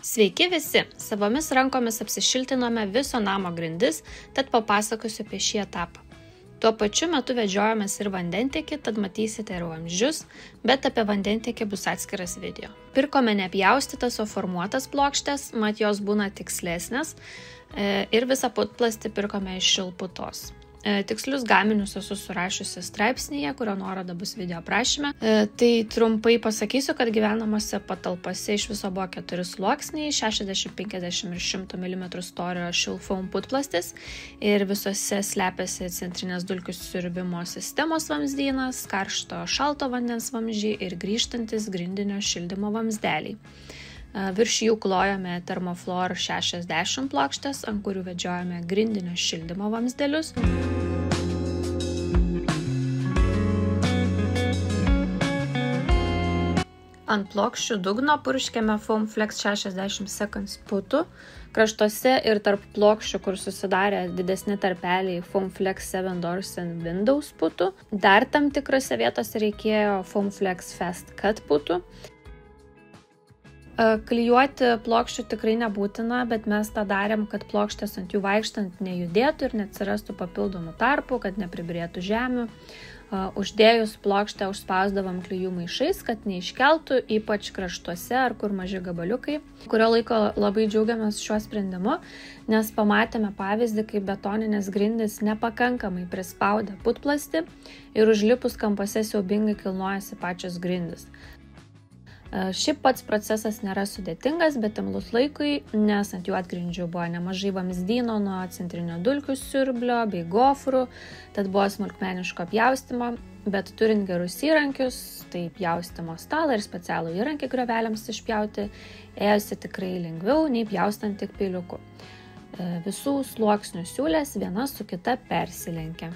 Sveiki visi! Savomis rankomis apsišiltinome viso namo grindis, tad papasakosiu apie šį etapą. Tuo pačiu metu vedžiojomės ir vandentiekį, tad matysite ir vamzdžius, bet apie vandentiekį bus atskiras video. Pirkome nepjaustytas, o formuotas plokštės, mat jos būna tikslesnės ir visą putplastį pirkome iš šilputos. Tikslius gaminius esu surašiusi straipsnyje, kurio nuoroda bus video aprašyme. Tai trumpai pasakysiu, kad gyvenamose patalpose iš viso buvo 4 sluoksniai, 60, 50 ir 100 mm storio Shilfoam putplastis ir visose slepiasi centrinės dulkių siurbimo sistemos vamzdynas, karšto šalto vandens vamzdžiai ir grįžtantis grindinio šildymo vamzdeliai. Virš jų klojome Thermoflor 60 plokštės, ant kurių vedžiojame grindinio šildymo vamzdelius. Ant plokščių dugno purškėme Foamflex 60 seconds putų, kraštuose ir tarp plokščių, kur susidarė didesni tarpeliai, Foamflex 7 Doors and Windows putų. Dar tam tikrose vietose reikėjo Foamflex Fast Cut putų. Klijuoti plokščių tikrai nebūtina, bet mes tą darėm, kad plokštės ant jų vaikštant nejudėtų ir neatsirastų papildomų tarpų, kad nepribirėtų žemių. Uždėjus plokštę užspausdavom klijų maišais, kad neiškeltų, ypač kraštuose ar kur maži gabaliukai. Kurio laiko labai džiaugiamės šiuo sprendimu, nes pamatėme pavyzdį, kaip betoninės grindys nepakankamai prispaudė putplastį ir užlipus kampuose siaubingai kilnojasi pačios grindys. Šiaip pats procesas nėra sudėtingas, bet imlus laikui, nes ant jų atgrindžių buvo nemažai vamzdyno nuo centrinio dulkių siurblio bei gofrų, tad buvo smulkmeniško pjaustymo, bet turint gerus įrankius, tai pjaustymo stalą ir specialų įrankį grioveliams išpjauti, ėjosi tikrai lengviau nei pjaustant tik peiliuku. Visų sluoksnių siūlės viena su kita persilenkia.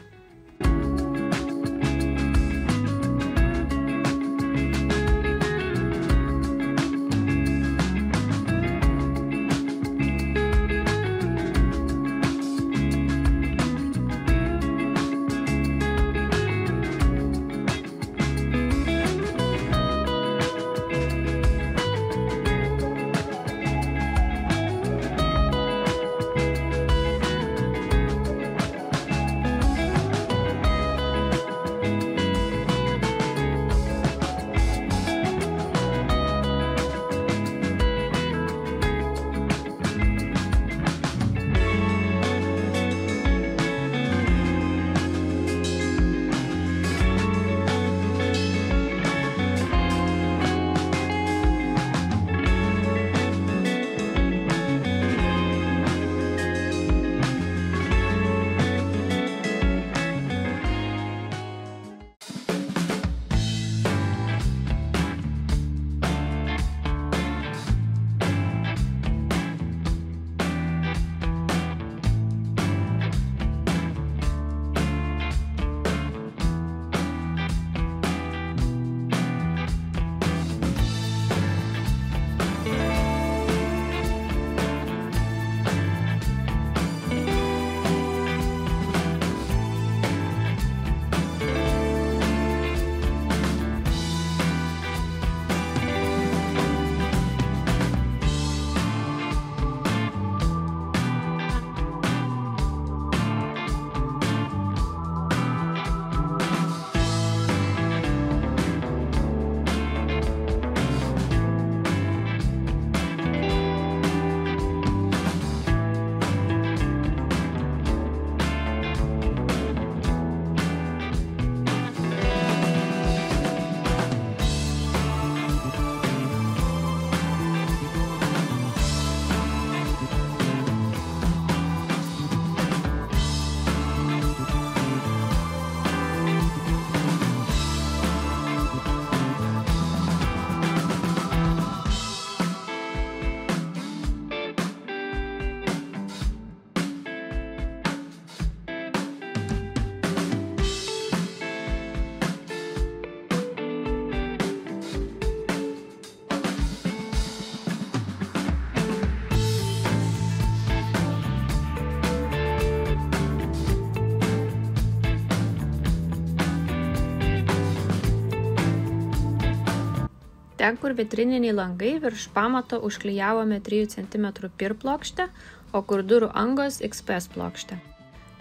Ten, kur vitrininiai langai, virš pamato užklijavome 3 cm PIR plokštę, o kur durų angos XPS plokštę.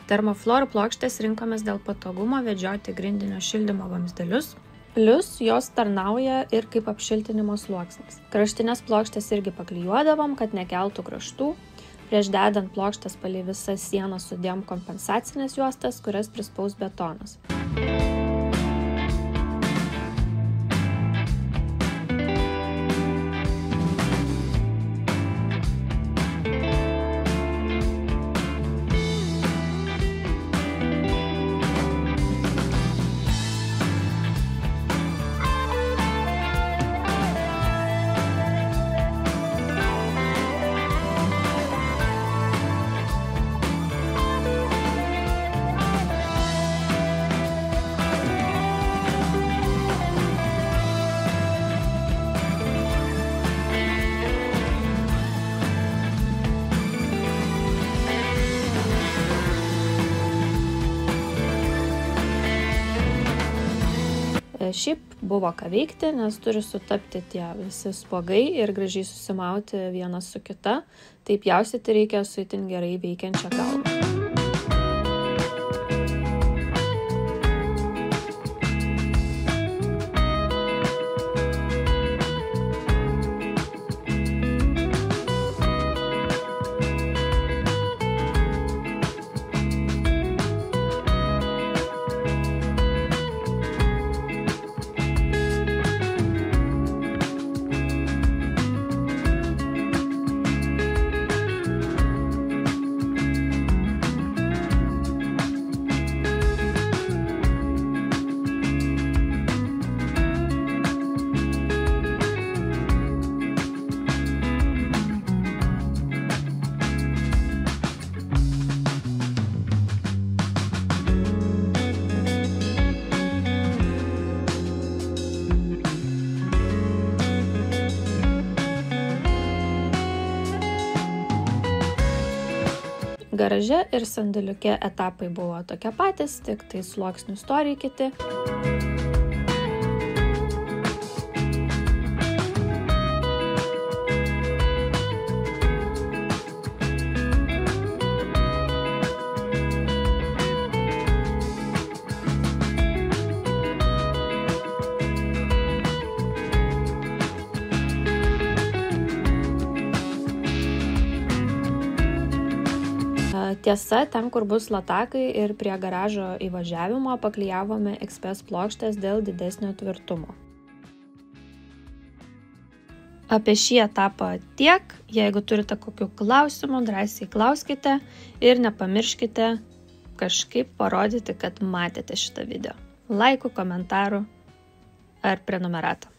Termoflor plokštės rinkomės dėl patogumo vedžioti grindinio šildymo vamzdelius, plius jos tarnauja ir kaip apšiltinimo sluoksnis. Kraštinės plokštės irgi paklijuodavom, kad nekeltų kraštų. Prieš dedant plokštės palei visas sienas sudėjom kompensacinės juostas, kurias prispaus betonas. Šiaip buvo ką veikti, nes turi sutapti tie visi spuogai ir gražiai susimauti vienas su kita, tai pjaustyti reikia su itin gerai veikiančia galva. Garaže ir sandėliuke etapai buvo tokie patys, tik tai sluoksnių storiai kiti. Tiesa, ten, kur bus latakai ir prie garažo įvažiavimo paklijavome XPS plokštės dėl didesnio tvirtumo. Apie šį etapą tiek. Jeigu turite kokių klausimų, drąsiai klauskite ir nepamirškite kažkaip parodyti, kad matėte šitą video. Laikų, komentarų ar prenumeratą.